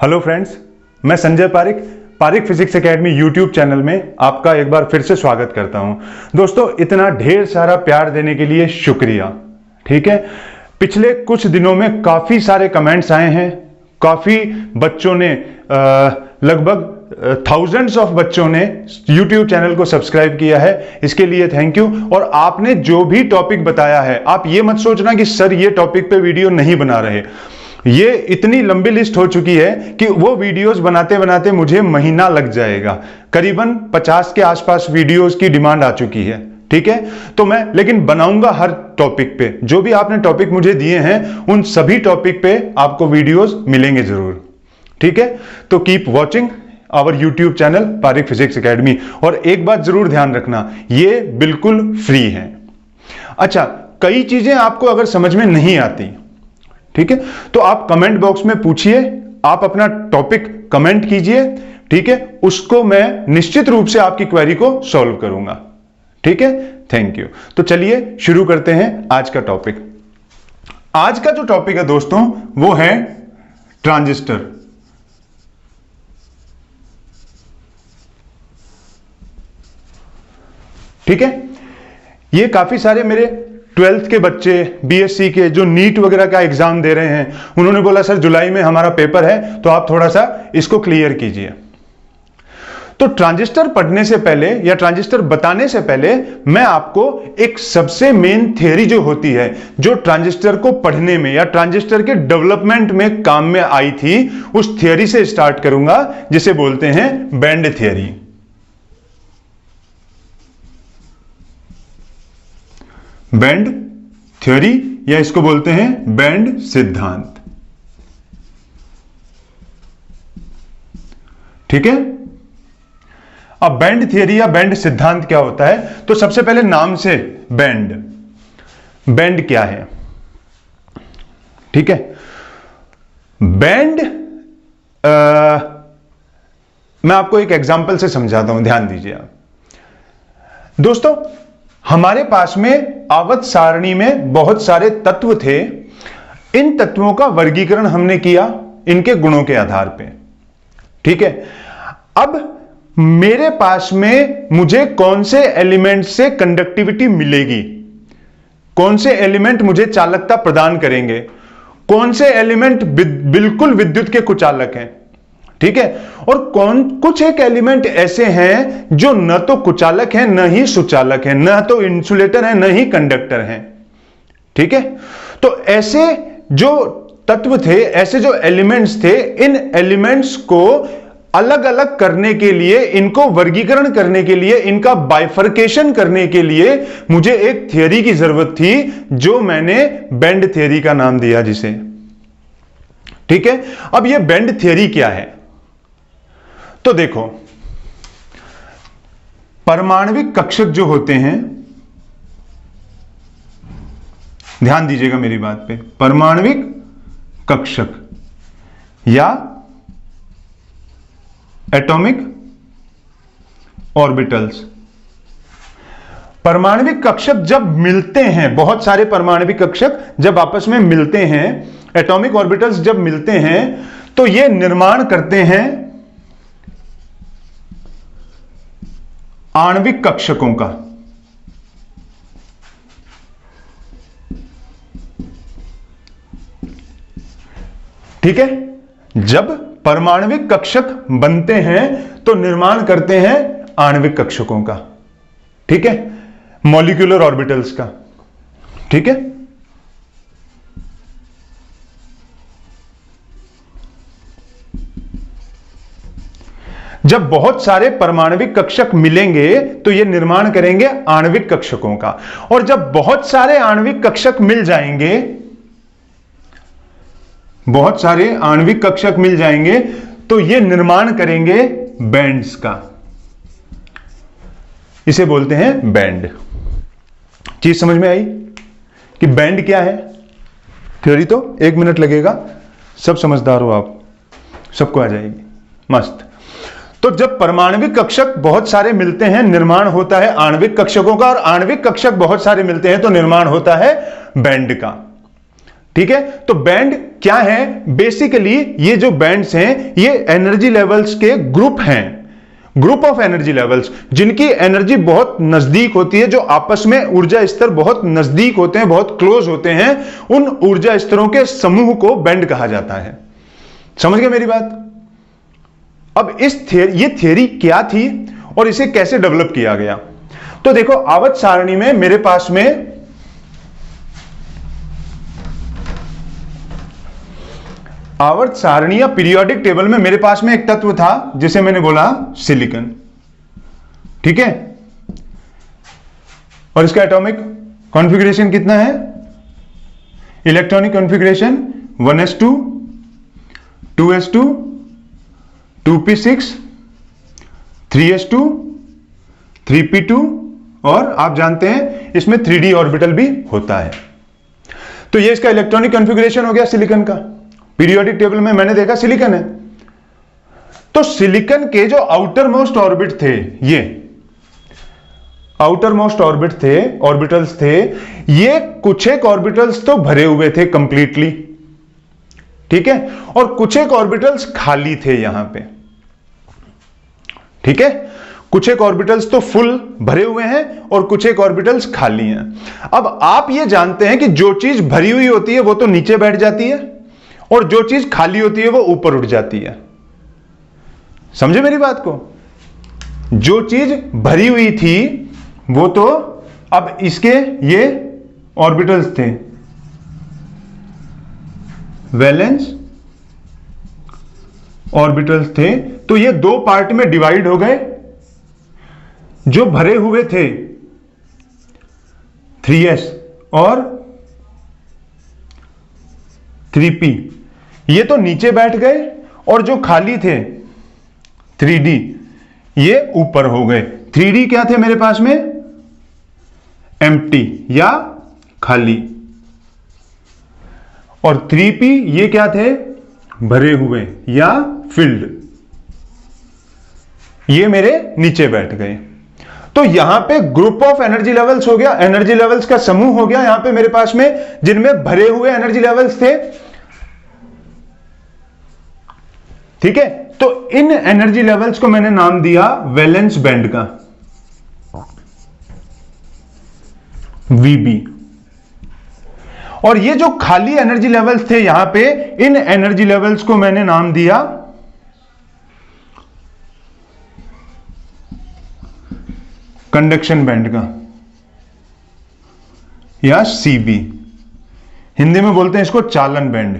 Hello friends, मैं Sanjay Pareek Physics Academy YouTube channel में आपका एक बार फिर से स्वागत करता हूं। दोस्तों, इतना ढेर सारा प्यार देने के लिए शुक्रिया। ठीक है, पिछले कुछ दिनों में काफ़ी सारे कमेंट्स आए हैं, काफ़ी बच्चों ने लगभग थाउजेंड्स ऑफ बच्चों ने YouTube चैनल को सब्सक्राइब किया है। इसके लिए थैंक यू। और आपने जो भी टॉपिक बताया है, आप ये मत सोचना कि सर ये टॉपिक पे वीडियो नहीं बना रहे। ये इतनी लंबी लिस्ट हो चुकी है कि वो वीडियोस बनाते बनाते मुझे महीना लग जाएगा। करीबन 50 के आसपास वीडियोस की डिमांड आ चुकी है। ठीक है, तो मैं लेकिन बनाऊंगा हर टॉपिक पे। जो भी आपने टॉपिक मुझे दिए हैं उन सभी टॉपिक पे आपको वीडियोस मिलेंगे जरूर। ठीक है, तो keep watching our YouTube channel Pareek Physics Academy. और एक बात जरूर ध्यान रखना, ये बिल्कुल फ्री है। अच्छा, कई चीजें आपको अगर समझ में नहीं आती, ठीक है, तो आप कमेंट बॉक्स में पूछिए, आप अपना टॉपिक कमेंट कीजिए। ठीक है, उसको मैं निश्चित रूप से आपकी क्वेरी को सॉल्व करूंगा। ठीक है, थैंक यू। तो चलिए शुरू करते हैं आज का टॉपिक। आज का जो टॉपिक है दोस्तों, वो है ट्रांजिस्टर। ठीक है, ये काफी सारे मेरे 12th के बच्चे, बीएससी के जो नीट वगैरह का एग्जाम दे रहे हैं, उन्होंने बोला सर जुलाई में हमारा पेपर है, तो आप थोड़ा सा इसको क्लियर कीजिए। तो ट्रांजिस्टर पढ़ने से पहले या ट्रांजिस्टर बताने से पहले मैं आपको एक सबसे मेन थ्योरी जो होती है, जो ट्रांजिस्टर को पढ़ने में या ट्रांजिस्टर के डेवलपमेंट में काम में आई थी, उस थ्योरी से स्टार्ट करूंगा, जिसे बोलते हैं बैंड थ्योरी। बैंड थ्योरी या इसको बोलते हैं बैंड सिद्धांत। ठीक है, अब बैंड थ्योरी या बैंड सिद्धांत क्या होता है? तो सबसे पहले नाम से बैंड क्या है? ठीक है, बैंड मैं आपको एक एग्जांपल से समझाता हूं, ध्यान दीजिए आप। दोस्तों, हमारे पास में आवर्त सारणी में बहुत सारे तत्व थे। इन तत्वों का वर्गीकरण हमने किया इनके गुणों के आधार पे। ठीक है, अब मेरे पास में मुझे कौन से एलिमेंट से कंडक्टिविटी मिलेगी, कौन से एलिमेंट मुझे चालकता प्रदान करेंगे, कौन से एलिमेंट बिल्कुल विद्युत के कुचालक हैं। ठीक है, और कुछ एक एलिमेंट ऐसे हैं जो न तो कुचालक हैं न ही सुचालक हैं, न तो इंसुलेटर हैं न ही कंडक्टर हैं। ठीक है, तो ऐसे जो तत्व थे, ऐसे जो एलिमेंट्स थे, इन एलिमेंट्स को अलग अलग करने के लिए, इनको वर्गीकरण करने के लिए, इनका बाइफर्केशन करने के लिए मुझे एक थ्योरी की जरूरत थी, जो मैंने बैंड थ्योरी का नाम दिया जिसे। ठीक है, अब यह बैंड थ्योरी क्या है? तो देखो, परमाणविक कक्षक जो होते हैं, ध्यान दीजिएगा मेरी बात पे, परमाणविक कक्षक या एटॉमिक ऑर्बिटल्स। परमाणविक कक्षक जब मिलते हैं, बहुत सारे परमाणविक कक्षक जब आपस में मिलते हैं, एटॉमिक ऑर्बिटल्स जब मिलते हैं, तो ये निर्माण करते हैं आणविक कक्षकों का। ठीक है, जब परमाणविक कक्षक बनते हैं तो निर्माण करते हैं आणविक कक्षकों का। ठीक है, मॉलिक्यूलर ऑर्बिटल्स का। ठीक है, जब बहुत सारे परमाणविक कक्षक मिलेंगे तो ये निर्माण करेंगे आणविक कक्षकों का। और जब बहुत सारे आणविक कक्षक मिल जाएंगे, बहुत सारे आणविक कक्षक मिल जाएंगे, तो ये निर्माण करेंगे बैंड्स का। इसे बोलते हैं बैंड। चीज समझ में आई कि बैंड क्या है? थ्योरी तो 1 मिनट लगेगा, सब समझदार हो आप, सबको आ जाएगी मस्त। तो जब परमाणविक कक्षक बहुत सारे मिलते हैं, निर्माण होता है आणविक कक्षकों का, और आणविक कक्षक बहुत सारे मिलते हैं तो निर्माण होता है बैंड का। ठीक है, तो बैंड क्या है? बेसिकली ये जो बैंड्स हैं ये एनर्जी लेवल्स के ग्रुप हैं, ग्रुप ऑफ एनर्जी लेवल्स, जिनकी एनर्जी बहुत नजदीक होती है, जो आपस में ऊर्जा स्तर बहुत नजदीक होते हैं, बहुत क्लोज होते हैं, उन ऊर्जा स्तरों के समूह को बैंड कहा जाता है। समझ गए मेरी बात? अब ये थियरी क्या थी और इसे कैसे डेवलप किया गया? तो देखो, आवर्त सारणी में मेरे पास में आवर्त सारणी या पीरियोडिक टेबल में मेरे पास में एक तत्व था जिसे मैंने बोला सिलिकॉन, ठीक है, और इसका एटॉमिक कॉन्फ़िगरेशन कितना है? Electronic configuration 1s2 2s2 2p6 3s2 3p2 और आप जानते हैं इसमें 3d ऑर्बिटल भी होता है। तो ये इसका इलेक्ट्रॉनिक कॉन्फ़िगरेशन हो गया सिलिकॉन का। पीरियोडिक टेबल में मैंने देखा सिलिकॉन है, तो सिलिकॉन के जो आउटर मोस्ट ऑर्बिट थे, ये आउटर मोस्ट ऑर्बिट थे, ऑर्बिटल्स थे, ये कुछ एक ऑर्बिटल्स तो भरे हुए थे कंप्लीटली, ठीक है, और कुछ एक ऑर्बिटल्स खाली थे यहां पे, ठीक है, कुछ एक ऑर्बिटल्स तो फुल भरे हुए हैं और कुछ एक ऑर्बिटल्स खाली हैं। अब आप ये जानते हैं कि जो चीज भरी हुई होती है वो तो नीचे बैठ जाती है और जो चीज खाली होती है वो ऊपर उठ जाती है। समझे मेरी बात को? जो चीज भरी हुई थी वो तो, अब इसके ये ऑर्बिटल्स थे, वैलेंस ऑर्बिटल्स थे, तो ये दो पार्ट में डिवाइड हो गए। जो भरे हुए थे 3s और 3p, ये तो नीचे बैठ गए और जो खाली थे 3d, ये ऊपर हो गए। 3d क्या थे मेरे पास में? एम्प्टी या खाली, और 3p ये क्या थे? भरे हुए या फिल्ड, ये मेरे नीचे बैठ गए। तो यहां पे ग्रुप ऑफ एनर्जी लेवल्स हो गया, एनर्जी लेवल्स का समूह हो गया यहां पे मेरे पास में, जिनमें भरे हुए एनर्जी लेवल्स थे, ठीक है। तो इन एनर्जी लेवल्स को मैंने नाम दिया वैलेंस बैंड का, VB। और ये जो खाली एनर्जी लेवल्स थे यहां पे, इन एनर्जी लेवल्स को मैंने नाम दिया कंडक्शन बैंड का या CB। हिंदी में बोलते हैं इसको चालन बैंड,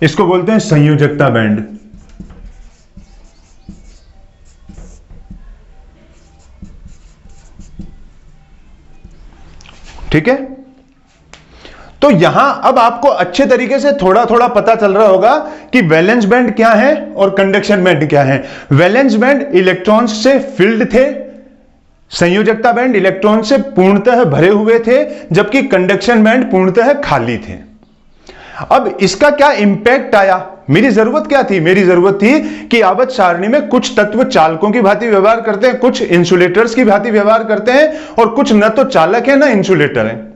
इसको बोलते हैं संयोजकता बैंड। ठीक है, तो यहां अब आपको अच्छे तरीके से थोड़ा थोड़ा पता चल रहा होगा कि वैलेंस बैंड क्या है और कंडक्शन बैंड क्या है। वैलेंस बैंड इलेक्ट्रॉन्स से फिल्ड थे, संयोजकता बैंड इलेक्ट्रॉन से पूर्णतः भरे हुए थे, जबकि कंडक्शन बैंड पूर्णतः खाली थे। अब इसका क्या इंपैक्ट आया? मेरी जरूरत क्या थी? मेरी जरूरत थी कि आवर्त सारणी में कुछ तत्व चालकों की भांति व्यवहार करते हैं, कुछ इंसुलेटर्स की भांति व्यवहार करते हैं, और कुछ न तो चालक है ना इंसुलेटर है।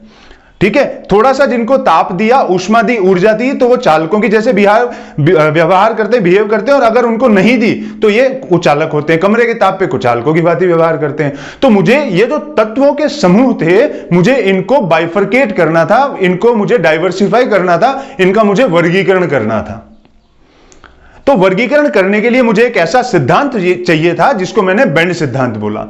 ठीक है, थोड़ा सा जिनको ताप दिया, ऊष्मा दी, ऊर्जा दी, तो वो चालकों की जैसे व्यवहार करते हैं, बिहेव करते हैं, और अगर उनको नहीं दी तो ये कुचालक होते हैं, कमरे के ताप पे कुचालकों की भांति व्यवहार करते हैं। तो मुझे ये जो तत्वों के समूह थे, मुझे इनको बाइफरकेट करना था, इनको मुझे डाइवर्सिफाई करना था, इनका मुझे वर्गीकरण करना था। तो वर्गीकरण करने के लिए मुझे एक ऐसा सिद्धांत चाहिए था जिसको मैंने बैंड सिद्धांत बोला।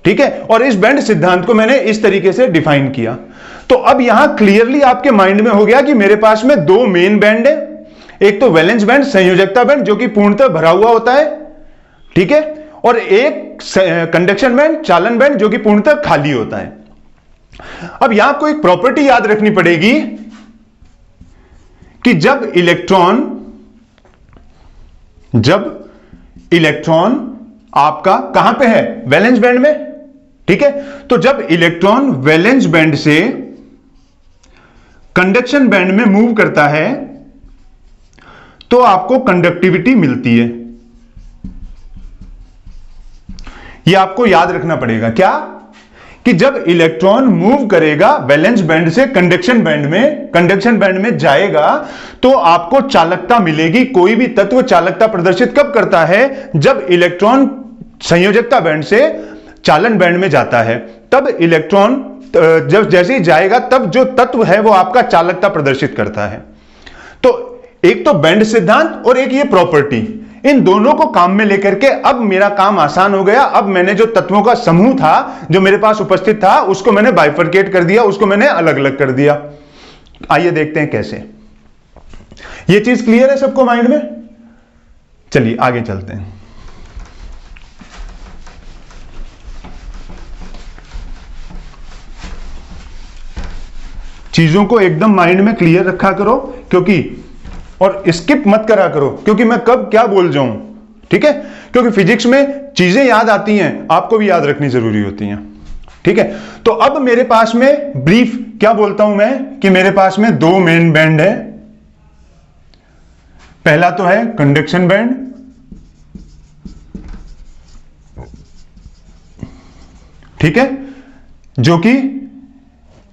ठीक है, और इस बैंड सिद्धांत को मैंने इस तरीके से डिफाइन किया। तो अब यहां क्लियरली आपके माइंड में हो गया कि मेरे पास में दो मेन बैंड है, एक तो वैलेंस बैंड, संयोजकता बैंड, जो कि पूर्णतः भरा हुआ होता है, ठीक है, और एक कंडक्शन बैंड, चालन बैंड, जो कि पूर्णतः खाली होता है। अब यहां आपको एक प्रॉपर्टी याद रखनी पड़ेगी कि जब इलेक्ट्रॉन आपका कहां पे है? वैलेंस बैंड में। ठीक है, तो जब इलेक्ट्रॉन वैलेंस बैंड से कंडक्शन बैंड में मूव करता है तो आपको कंडक्टिविटी मिलती है। यह आपको याद रखना पड़ेगा। क्या? कि जब इलेक्ट्रॉन मूव करेगा वैलेंस बैंड से कंडक्शन बैंड में जाएगा तो आपको चालकता मिलेगी। कोई भी तत्व चालकता प्रदर्शित कब करता है? जब इलेक्ट्रॉन संयोजकता बैंड से चालन बैंड में जाता है, तब इलेक्ट्रॉन जब जैसे ही जाएगा तब जो तत्व है वो आपका चालकता प्रदर्शित करता है। तो एक तो बैंड सिद्धांत और एक ये प्रॉपर्टी, इन दोनों को काम में लेकर के अब मेरा काम आसान हो गया। अब मैंने जो तत्वों का समूह था जो मेरे पास उपस्थित था उसको मैंने बाइफरकेट कर दिया, उसको मैंने अलग अलग कर दिया। आइए देखते हैं कैसे। ये चीज क्लियर है सबको माइंड में? चलिए आगे चलते हैं। चीजों को एकदम माइंड में क्लियर रखा करो, क्योंकि और स्किप मत करा करो, क्योंकि मैं कब क्या बोल जाऊं, ठीक है? क्योंकि फिजिक्स में चीजें याद आती हैं, आपको भी याद रखनी जरूरी होती हैं, ठीक है? तो अब मेरे पास में ब्रीफ क्या बोलता हूं मैं कि मेरे पास में दो मेन बैंड है। पहला तो है कंडक्शन बैंड, ठीक है, जो कि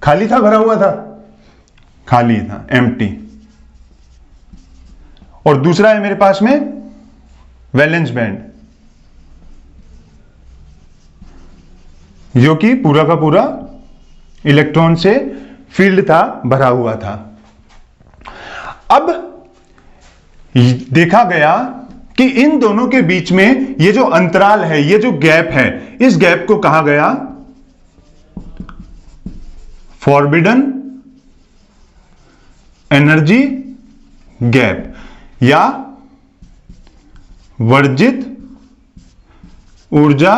खाली था, भरा हुआ था, खाली था, एम्प्टी। और दूसरा है मेरे पास में वैलेंस बैंड, जो कि पूरा का पूरा इलेक्ट्रॉन से फील्ड था, भरा हुआ था। अब देखा गया कि इन दोनों के बीच में ये जो अंतराल है, ये जो गैप है, इस गैप को कहा गया फॉरबिडन एनर्जी गैप या वर्जित ऊर्जा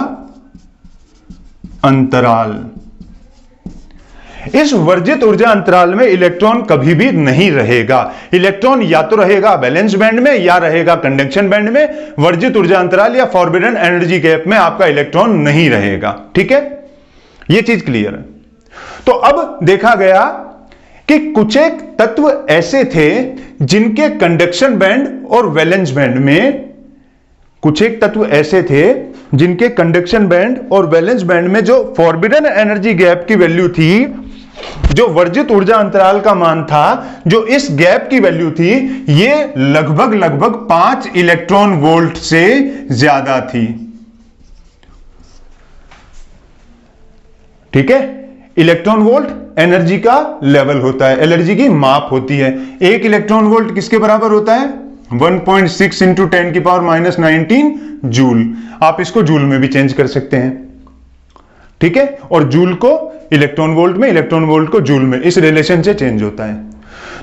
अंतराल। इस वर्जित ऊर्जा अंतराल में इलेक्ट्रॉन कभी भी नहीं रहेगा। इलेक्ट्रॉन या तो रहेगा वैलेंस बैंड में या रहेगा कंडक्शन बैंड में। वर्जित ऊर्जा अंतराल या फॉरबिडन एनर्जी गैप में आपका इलेक्ट्रॉन नहीं रहेगा, ठीक है? यह चीज क्लियर है। तो अब देखा गया कि कुछ एक तत्व ऐसे थे जिनके कंडक्शन बैंड और वैलेंस बैंड में, कुछ एक तत्व ऐसे थे जिनके कंडक्शन बैंड और वैलेंस बैंड में जो फॉरबिडन एनर्जी गैप की वैल्यू थी, जो वर्जित ऊर्जा अंतराल का मान था, जो इस गैप की वैल्यू थी, ये लगभग 5 इलेक्ट्रॉन वोल्ट से ज्यादा थी, ठीक है? इलेक्ट्रॉन वोल्ट एनर्जी का लेवल होता है, एनर्जी की माप होती है। 1 इलेक्ट्रॉन वोल्ट किसके बराबर होता है? 1.6 इंटू 10 की पावर -19 जूल। आप इसको जूल में भी चेंज कर सकते हैं, ठीक है? और जूल को इलेक्ट्रॉन वोल्ट में, इलेक्ट्रॉन वोल्ट को जूल में, इस रिलेशन से चेंज होता है।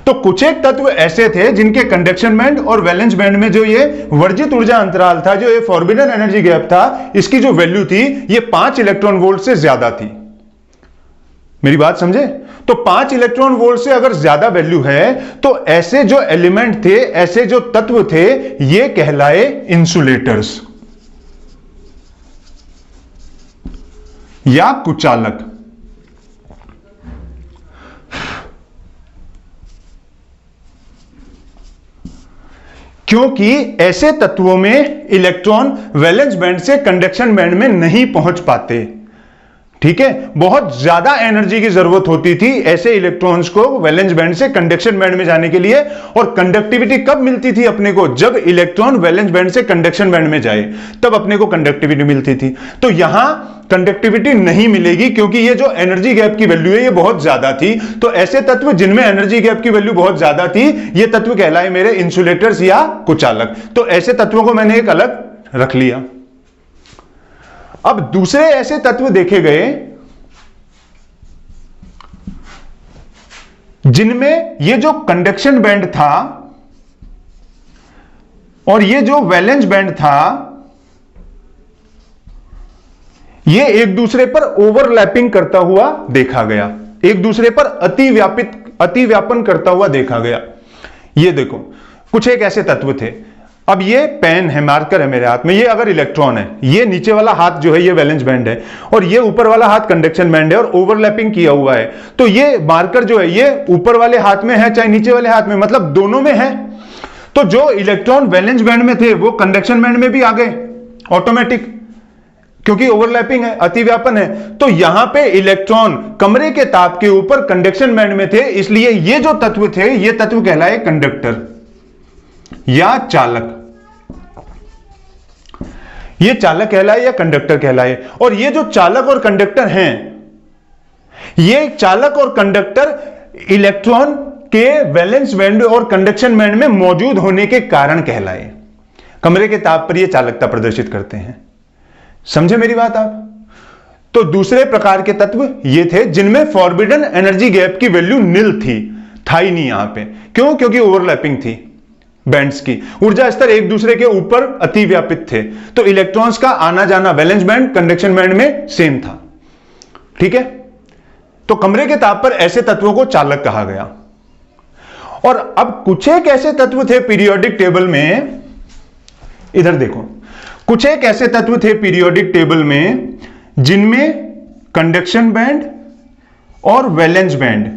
तो कुछ एक तत्व ऐसे थे जिनके कंडक्शन बैंड और वैलेंस बैंड में जो ये वर्जित ऊर्जा अंतराल था, जो ये फॉरबिडन एनर्जी गैप था, इसकी जो वैल्यू थी ये 5 इलेक्ट्रॉन वोल्ट से ज्यादा थी। मेरी बात समझे? तो 5 इलेक्ट्रॉन वोल्ट से अगर ज्यादा वैल्यू है तो ऐसे जो एलिमेंट थे, ऐसे जो तत्व थे, ये कहलाए इंसुलेटर्स या कुचालक। क्योंकि ऐसे तत्वों में इलेक्ट्रॉन वैलेंस बैंड से कंडक्शन बैंड में नहीं पहुंच पाते, ठीक है? बहुत ज्यादा एनर्जी की जरूरत होती थी ऐसे इलेक्ट्रॉन्स को वैलेंस बैंड से कंडक्शन बैंड में जाने के लिए। और कंडक्टिविटी कब मिलती थी अपने को? जब इलेक्ट्रॉन वैलेंस बैंड से कंडक्शन बैंड में जाए, तब अपने को कंडक्टिविटी मिलती थी। तो यहां कंडक्टिविटी नहीं मिलेगी क्योंकि ये जो एनर्जी गैप की वैल्यू है ये बहुत ज्यादा थी। तो ऐसे तत्व जिनमें एनर्जी गैप की वैल्यू बहुत ज्यादा थी, ये तत्व कहलाए मेरे इंसुलेटर्स या कुचालक। तो ऐसे तत्वों को मैंने एक अलग रख लिया। अब दूसरे ऐसे तत्व देखे गए जिनमें ये जो कंडक्शन बैंड था और ये जो वैलेंस बैंड था, ये एक दूसरे पर ओवरलैपिंग करता हुआ देखा गया, एक दूसरे पर अतिव्यापन करता हुआ देखा गया। ये देखो कुछ एक ऐसे तत्व थे। अब ये पेन है, मार्कर है मेरे हाथ में, ये अगर इलेक्ट्रॉन है, ये नीचे वाला हाथ जो है ये वैलेंस बैंड है और ये ऊपर वाला हाथ कंडक्शन बैंड है और ओवरलैपिंग किया हुआ है। तो ये मार्कर जो है ये ऊपर वाले हाथ में है चाहे नीचे वाले हाथ में, मतलब दोनों में है। तो जो इलेक्ट्रॉन वैलेंस बैंड में थे वो कंडक्शन बैंड में भी आ गए ऑटोमेटिक। क्योंकि ओवरलैपिंग है, अतिव्यापन है। तो यहां पे इलेक्ट्रॉन कमरे के ताप के ऊपर कंडक्शन बैंड में थे, इसलिए ये जो तत्व थे ये तत्व कहलाए कंडक्टर या चालक। ये चालक कहलाए या कंडक्टर कहलाए। और ये जो चालक और कंडक्टर हैं, ये चालक और कंडक्टर इलेक्ट्रॉन के वैलेंस बैंड और कंडक्शन बैंड में मौजूद होने के कारण कहलाए। कमरे के ताप पर ये चालकता प्रदर्शित करते हैं। समझे मेरी बात आप? तो दूसरे प्रकार के तत्व ये थे जिनमें फॉरबिडन एनर्जी गैप की वैल्यू निल थी, था ही नहीं यहां पे। क्यों? क्योंकि ओवरलैपिंग थी बैंड्स की, ऊर्जा स्तर एक दूसरे के ऊपर अतिव्यापित थे। तो इलेक्ट्रॉन्स का आना जाना वैलेंस बैंड कंडक्शन बैंड में सेम था। ठीक है, तो कमरे के ताप पर ऐसे तत्वों को चालक कहा गया। और अब कुछ एक ऐसे तत्व थे पीरियोडिक टेबल में, इधर देखो, कुछ एक ऐसे तत्व थे पीरियोडिक टेबल में जिनमें कंडक्शन बैंड और वैलेंस बैंड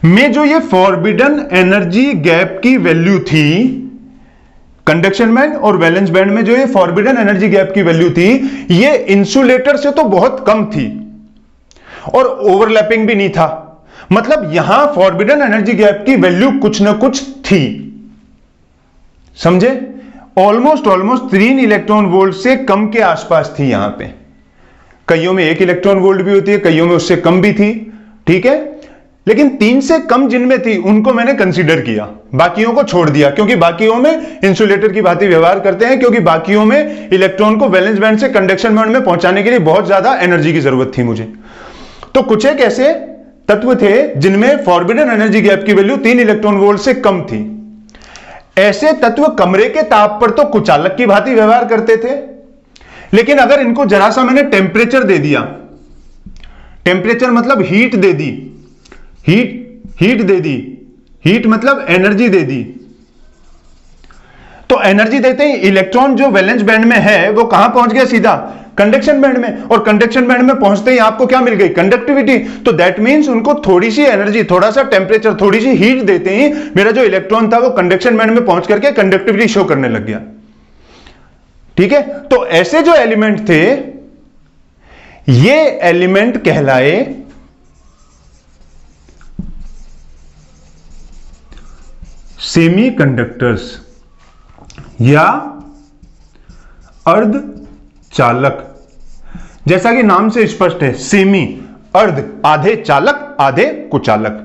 में जो ये फॉरबिडन एनर्जी गैप की वैल्यू थी, कंडक्शन बैंड और वैलेंस बैंड में जो ये फॉरबिडन एनर्जी गैप की वैल्यू थी, ये इंसुलेटर से तो बहुत कम थी और ओवरलैपिंग भी नहीं था। मतलब यहां फॉरबिडन एनर्जी गैप की वैल्यू कुछ ना कुछ थी। समझे? ऑलमोस्ट 3 इलेक्ट्रॉन वोल्ट से कम के आसपास थी यहां पे। कईयों में 1 इलेक्ट्रॉन वोल्ट भी होती है, कईयों में उससे कम भी थी। ठीक है, लेकिन 3 से कम जिनमें थी उनको मैंने कंसीडर किया, बाकियों को छोड़ दिया, क्योंकि बाकियों में इंसुलेटर की भांति व्यवहार करते हैं, क्योंकि बाकियों में इलेक्ट्रॉन को वैलेंस बैंड से कंडक्शन बैंड में पहुंचाने के लिए बहुत ज्यादा एनर्जी की जरूरत थी मुझे। तो कुछ एक ऐसे तत्व थे जिनमें फॉरबिडन एनर्जी गैप की वैल्यू 3 इलेक्ट्रॉन वोल्ट से कम थी। ऐसे तत्व कमरे के ताप पर तो कुचालक की भांति व्यवहार करते थे, लेकिन अगर इनको जरा सा मैंने टेम्परेचर दे दिया, टेम्परेचर मतलब हीट दे दी, हीट दे दी, हीट मतलब एनर्जी दे दी, तो एनर्जी देते ही इलेक्ट्रॉन जो वैलेंस बैंड में है वो कहां पहुंच गया? सीधा कंडक्शन बैंड में। और कंडक्शन बैंड में पहुंचते ही आपको क्या मिल गई? कंडक्टिविटी। तो दैट मींस उनको थोड़ी सी एनर्जी, थोड़ा सा टेम्परेचर, थोड़ी सी हीट देते ही मेरा जो इलेक्ट्रॉन था वो कंडक्शन बैंड में पहुंच करके कंडक्टिविटी शो करने लग गया। ठीक है, तो ऐसे जो एलिमेंट थे ये एलिमेंट कहलाए सेमीकंडक्टर्स या अर्धचालक। जैसा कि नाम से स्पष्ट है, सेमी, अर्ध, आधे चालक आधे कुचालक।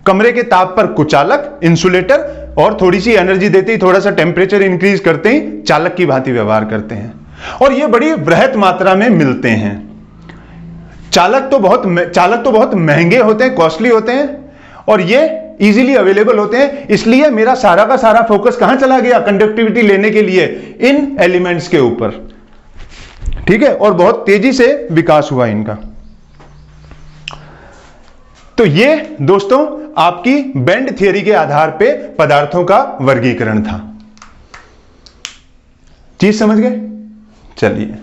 कमरे के ताप पर कुचालक, इंसुलेटर, और थोड़ी सी एनर्जी देते ही, थोड़ा सा टेम्परेचर इंक्रीज करते ही चालक की भांति व्यवहार करते हैं। और ये बड़ी बृहत मात्रा में मिलते हैं। चालक तो बहुत महंगे होते हैं, कॉस्टली होते हैं, और ये इजीली अवेलेबल होते हैं। इसलिए मेरा सारा का सारा फोकस कहां चला गया? कंडक्टिविटी लेने के लिए इन एलिमेंट्स के ऊपर। ठीक है, और बहुत तेजी से विकास हुआ इनका। तो ये दोस्तों आपकी बैंड थियरी के आधार पे पदार्थों का वर्गीकरण था। चीज समझ गए? चलिए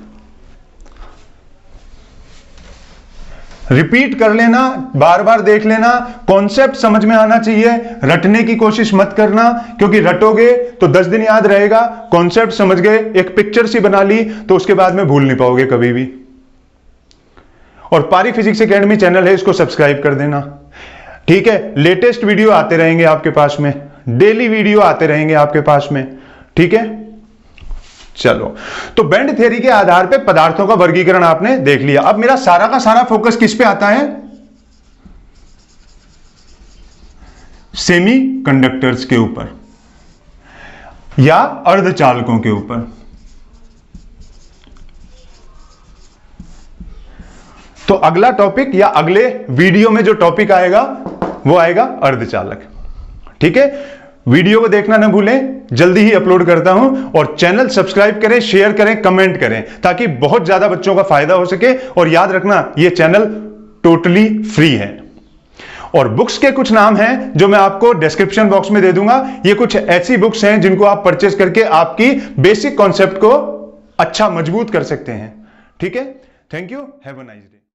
रिपीट कर लेना, बार बार देख लेना, कॉन्सेप्ट समझ में आना चाहिए। रटने की कोशिश मत करना, क्योंकि रटोगे तो 10 दिन याद रहेगा। कॉन्सेप्ट समझ गए, एक पिक्चर सी बना ली तो उसके बाद में भूल नहीं पाओगे कभी भी। और पारी फिजिक्स एकेडमी चैनल है, इसको सब्सक्राइब कर देना। ठीक है, लेटेस्ट वीडियो आते रहेंगे आपके पास में, डेली वीडियो आते रहेंगे आपके पास में। ठीक है, चलो, तो बैंड थ्योरी के आधार पे पदार्थों का वर्गीकरण आपने देख लिया। अब मेरा सारा का सारा फोकस किस पे आता है? सेमी कंडक्टर्स के ऊपर या अर्धचालकों के ऊपर। तो अगला टॉपिक या अगले वीडियो में जो टॉपिक आएगा वो आएगा अर्धचालक। ठीक है, वीडियो को देखना न भूलें, जल्दी ही अपलोड करता हूं। और चैनल सब्सक्राइब करें, शेयर करें, कमेंट करें, ताकि बहुत ज्यादा बच्चों का फायदा हो सके। और याद रखना, यह चैनल टोटली फ्री है। और बुक्स के कुछ नाम हैं जो मैं आपको डिस्क्रिप्शन बॉक्स में दे दूंगा। ये कुछ ऐसी बुक्स हैं जिनको आप परचेज करके आपकी बेसिक कॉन्सेप्ट को अच्छा मजबूत कर सकते हैं। ठीक है, thank you, have a nice day.